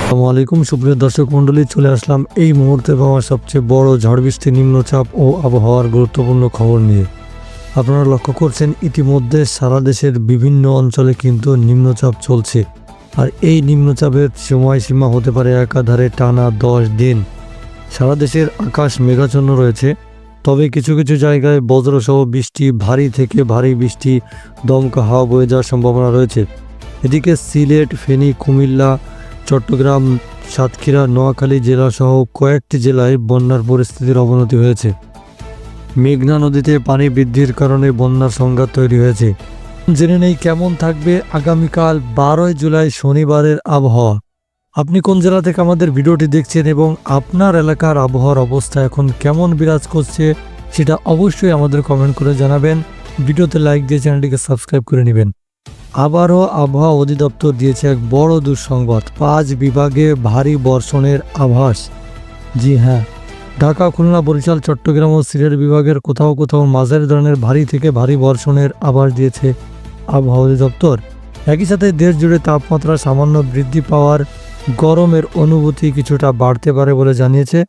আসসালামু আলাইকুম সুপ্রিয় দর্শক মণ্ডলী, চলে আসলাম এই মুহূর্তে পাওয়া সবচেয়ে বড় ঝড় বৃষ্টি, নিম্নচাপ ও আবহাওয়ার গুরুত্বপূর্ণ খবর নিয়ে। আপনারা লক্ষ্য করছেন ইতিমধ্যে সারা দেশের বিভিন্ন অঞ্চলে কিন্তু নিম্নচাপ চলছে, আর এই নিম্নচাপের সময়সীমা হতে পারে একাধারে টানা 10 দিন। সারা দেশের আকাশ মেঘাচ্ছন্ন রয়েছে, তবে কিছু কিছু জায়গায় বজ্রসহ বৃষ্টি, ভারী থেকে ভারী বৃষ্টি, দমকা হাওয়া বয়ে যাওয়ার সম্ভাবনা রয়েছে। এদিকে সিলেট, ফেনী, কুমিল্লা, চট্টগ্রাম, সাতক্ষীরা, নোয়াখালী জেলাসহ কয়েকটি জেলায় বন্যার পরিস্থিতির অবনতি হয়েছে। মেঘনা নদীতে পানি বৃদ্ধির কারণে বন্যার সংঘাত তৈরি হয়েছে। জেনে নেই কেমন থাকবে আগামীকাল 12 জুলাই শনিবারের আবহাওয়া। আপনি কোন জেলা থেকে আমাদের ভিডিওটি দেখছেন এবং আপনার এলাকার আবহাওয়ার অবস্থা এখন কেমন বিরাজ করছে সেটা অবশ্যই আমাদের কমেন্ট করে জানাবেন। ভিডিওতে লাইক দিয়ে চ্যানেলটিকে সাবস্ক্রাইব করে নেবেন। আবারও আবহাওয়া অধিদপ্তর দিয়েছে এক বড় দুঃসংবাদ, 5 বিভাগে ভারী বর্ষণের আভাস। জি হ্যাঁ, ঢাকা, খুলনা, বরিশাল, চট্টগ্রাম ও সিলেট বিভাগের কোথাও কোথাও মাঝারি ধরনের ভারী থেকে ভারী বর্ষণের আভাস দিয়েছে আবহাওয়া অধিদপ্তর। একই সাথে দেশ জুড়ে তাপমাত্রা সামান্য বৃদ্ধি পাওয়ার গরমের অনুভূতি কিছুটা বাড়তে পারে বলে জানিয়েছে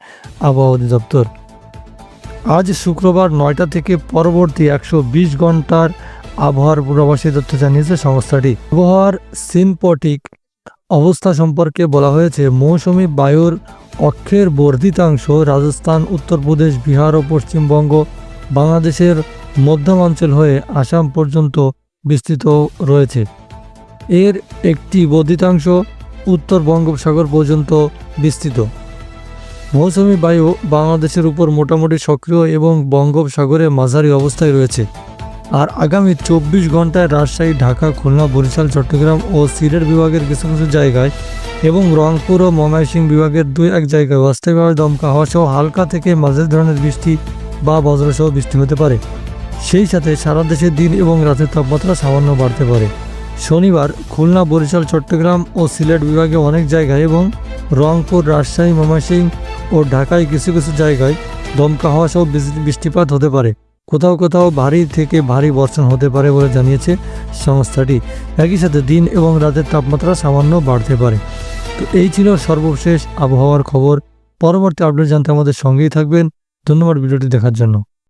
আবহাওয়া অধিদপ্তর। আজ শুক্রবার 9টা থেকে পরবর্তী 120 ঘন্টার আবহাওয়ার পূর্বাভাসে তথ্য জানিয়েছে সংস্থাটি। আবহাওয়ার সিনপটিক অবস্থা সম্পর্কে বলা হয়েছে, মৌসুমী বায়ুর অক্ষের বর্ধিতাংশ রাজস্থান, উত্তরপ্রদেশ, বিহার ও পশ্চিমবঙ্গ, বাংলাদেশের মধ্যাঞ্চল হয়ে আসাম পর্যন্ত বিস্তৃত রয়েছে। এর একটি বর্ধিতাংশ উত্তর বঙ্গোপসাগর পর্যন্ত বিস্তৃত। মৌসুমী বায়ু বাংলাদেশের উপর মোটামুটি সক্রিয় এবং বঙ্গোপসাগরে মাঝারি অবস্থায় রয়েছে। আর আগামী 24 ঘন্টায় রাজশাহী, ঢাকা, খুলনা, বরিশাল, চট্টগ্রাম ও সিলেট বিভাগের কিছু কিছু জায়গায় এবং রংপুর ও ময়মনসিংহ বিভাগের 2-1 জায়গায় অস্থায়ীভাবে দমকা হাওয়া সহ হালকা থেকে মাঝারি ধরনের বৃষ্টি বা বজ্রসহ বৃষ্টি হতে পারে। সেই সাথে সারা দেশে দিন এবং রাতের তাপমাত্রা সামান্য বাড়তে পারে। শনিবার খুলনা, বরিশাল, চট্টগ্রাম ও সিলেট বিভাগে অনেক জায়গায় এবং রংপুর, রাজশাহী, ময়মনসিংহ ও ঢাকায় কিছু কিছু জায়গায় দমকা হাওয়া সহ বৃষ্টিপাত হতে পারে। কোথাও কোথাও ভারী থেকে ভারী বর্ষণ হতে পারে বলে জানিয়েছে সংস্থাটি। একই সাথে দিন এবং রাতের তাপমাত্রা সামান্য বাড়তে পারে। তো এই ছিল সর্বশেষ আবহাওয়ার খবর। পরবর্তী আপডেট জানতে আমাদের সঙ্গেই থাকবেন। ধন্যবাদ ভিডিওটি দেখার জন্য।